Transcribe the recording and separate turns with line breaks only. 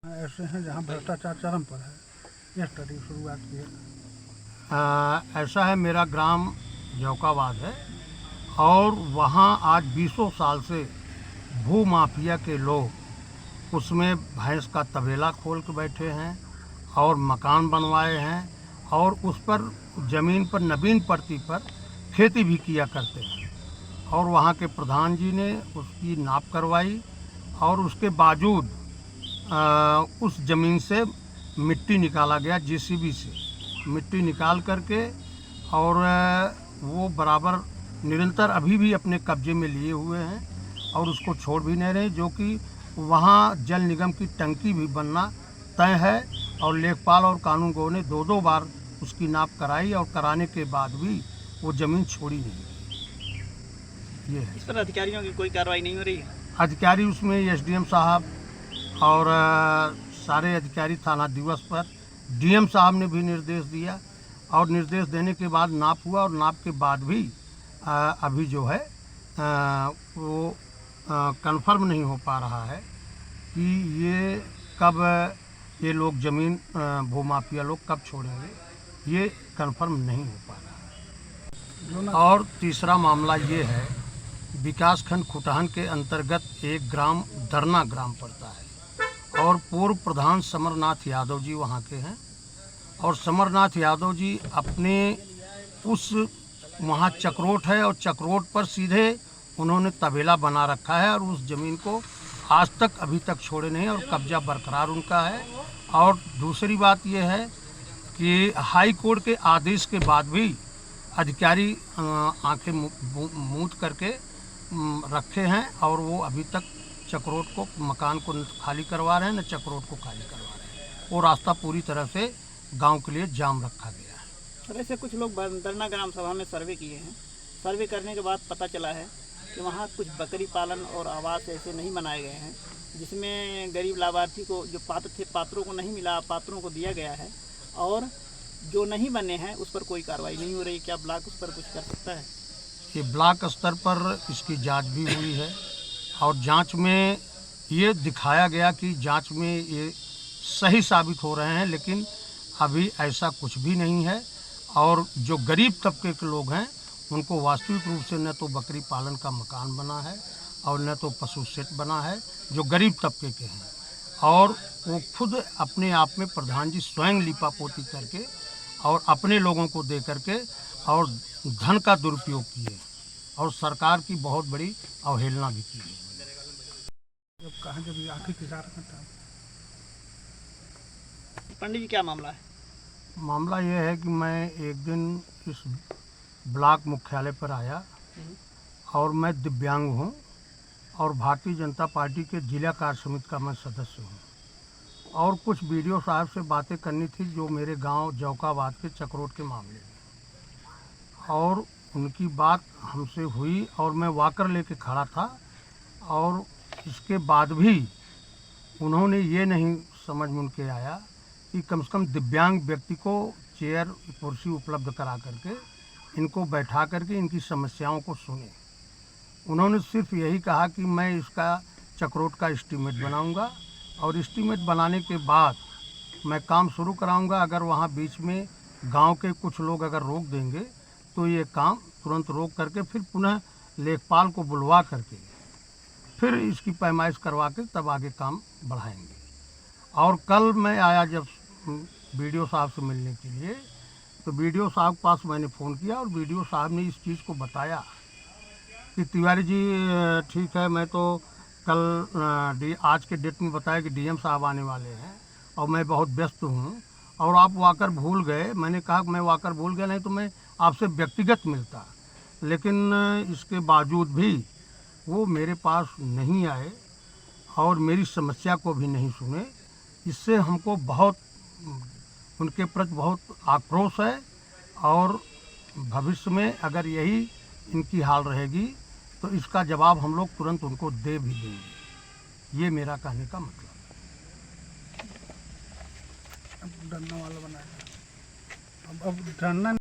ऐसे हैं जहाँ भ्रष्टाचार चरम पर है, यह स्टडी शुरुआत की है।
ऐसा है, मेरा ग्राम जौकाबाद है और वहाँ आज 20 साल से भू माफिया के लोग उसमें भैंस का तबेला खोल के बैठे हैं और मकान बनवाए हैं और उस पर ज़मीन पर नवीन पड़ती पर खेती भी किया करते हैं। और वहाँ के प्रधान जी ने उसकी नाप करवाई और उसके बावजूद उस ज़मीन से मिट्टी निकाला गया, जेसीबी से मिट्टी निकाल करके, और वो बराबर निरंतर अभी भी अपने कब्जे में लिए हुए हैं और उसको छोड़ भी नहीं रहे, जो कि वहाँ जल निगम की टंकी भी बनना तय है। और लेखपाल और कानूनगो ने दो बार उसकी नाप कराई और कराने के बाद भी वो ज़मीन छोड़ी नहीं। ये है।
इस पर अधिकारियों की कोई कार्रवाई नहीं हो रही है?
अधिकारी उसमें एसडीएम साहब और सारे अधिकारी थाना दिवस पर डीएम साहब ने भी निर्देश दिया और निर्देश देने के बाद नाप हुआ और नाप के बाद भी अभी जो है वो कंफर्म नहीं हो पा रहा है कि ये कब ये लोग ज़मीन भूमाफिया लोग कब छोड़ेंगे, ये कंफर्म नहीं हो पा रहा है। और तीसरा मामला ये है, विकासखंड खुटहन के अंतर्गत एक ग्राम दरना ग्राम पड़ता है और पूर्व प्रधान समरनाथ यादव जी वहाँ के हैं। और समरनाथ यादव जी अपने उस वहाँ चक्रोट है और चक्रोट पर सीधे उन्होंने तबेला बना रखा है और उस ज़मीन को आज तक अभी तक छोड़े नहीं और कब्जा बरकरार उनका है। और दूसरी बात यह है कि हाई कोर्ट के आदेश के बाद भी अधिकारी आंखें मूंद करके रखे हैं और वो अभी तक चक्रोट को, मकान को खाली करवा रहे हैं, न चक्रोट को खाली करवा रहे हैं। वो रास्ता पूरी तरह से गांव के लिए जाम रखा गया है।
सर, ऐसे कुछ लोग दरना ग्राम सभा में सर्वे किए हैं। सर्वे करने के बाद पता चला है कि वहाँ कुछ बकरी पालन और आवास ऐसे नहीं बनाए गए हैं जिसमें गरीब लाभार्थी को, जो पात्र थे, पात्रों को नहीं मिला, पात्रों को दिया गया है और जो नहीं बने हैं उस पर कोई कार्रवाई नहीं हो रही। क्या ब्लॉक उस पर कुछ कर सकता है?
ये ब्लॉक स्तर पर इसकी जांच भी हुई है और जांच में ये दिखाया गया कि जांच में ये सही साबित हो रहे हैं, लेकिन अभी ऐसा कुछ भी नहीं है। और जो गरीब तबके के लोग हैं उनको वास्तविक रूप से न तो बकरी पालन का मकान बना है और न तो पशु सेट बना है, जो गरीब तबके के हैं। और वो खुद अपने आप में प्रधान जी स्वयं लिपापोती करके और अपने लोगों को दे करके और धन का दुरुपयोग किए और सरकार की बहुत बड़ी अवहेलना भी की है।
जब कहा जब आखिर किसान था।
पंडित जी, क्या मामला है?
मामला ये है कि मैं एक दिन इस ब्लॉक मुख्यालय पर आया और मैं दिव्यांग हूँ और भारतीय जनता पार्टी के जिला कार्य समिति का मैं सदस्य हूँ और कुछ वीडियो साहब से बातें करनी थी जो मेरे गांव जौकाबाद के चक्रोट के मामले में, और उनकी बात हमसे हुई और मैं वाकर लेके खड़ा था। और इसके बाद भी उन्होंने ये नहीं समझ में उनके आया कि कम से कम दिव्यांग व्यक्ति को चेयर कुर्सी उपलब्ध करा करके इनको बैठा करके इनकी समस्याओं को सुने। उन्होंने सिर्फ यही कहा कि मैं इसका चक्रोट का एस्टीमेट बनाऊंगा और एस्टीमेट बनाने के बाद मैं काम शुरू कराऊंगा। अगर वहाँ बीच में गांव के कुछ लोग अगर रोक देंगे तो ये काम तुरंत रोक करके फिर पुनः लेखपाल को बुलवा करके फिर इसकी पैमाइश करवा के तब आगे काम बढ़ाएंगे। और कल मैं आया जब वीडियो साहब से मिलने के लिए, तो वीडियो साहब के पास मैंने फ़ोन किया और वीडियो साहब ने इस चीज़ को बताया कि तिवारी जी ठीक है, मैं तो कल आज के डेट में बताया कि डीएम साहब आने वाले हैं और मैं बहुत व्यस्त हूँ और आप वाकर भूल गए। मैंने कहा कि मैं वाकर भूल गया, नहीं तो मैं आपसे व्यक्तिगत मिलता, लेकिन इसके बावजूद भी वो मेरे पास नहीं आए और मेरी समस्या को भी नहीं सुने। इससे हमको बहुत उनके प्रति बहुत आक्रोश है और भविष्य में अगर यही इनकी हाल रहेगी तो इसका जवाब हम लोग तुरंत उनको दे भी देंगे। ये मेरा कहने का मतलब है।
अब डरना वाला बनाया, अब डरना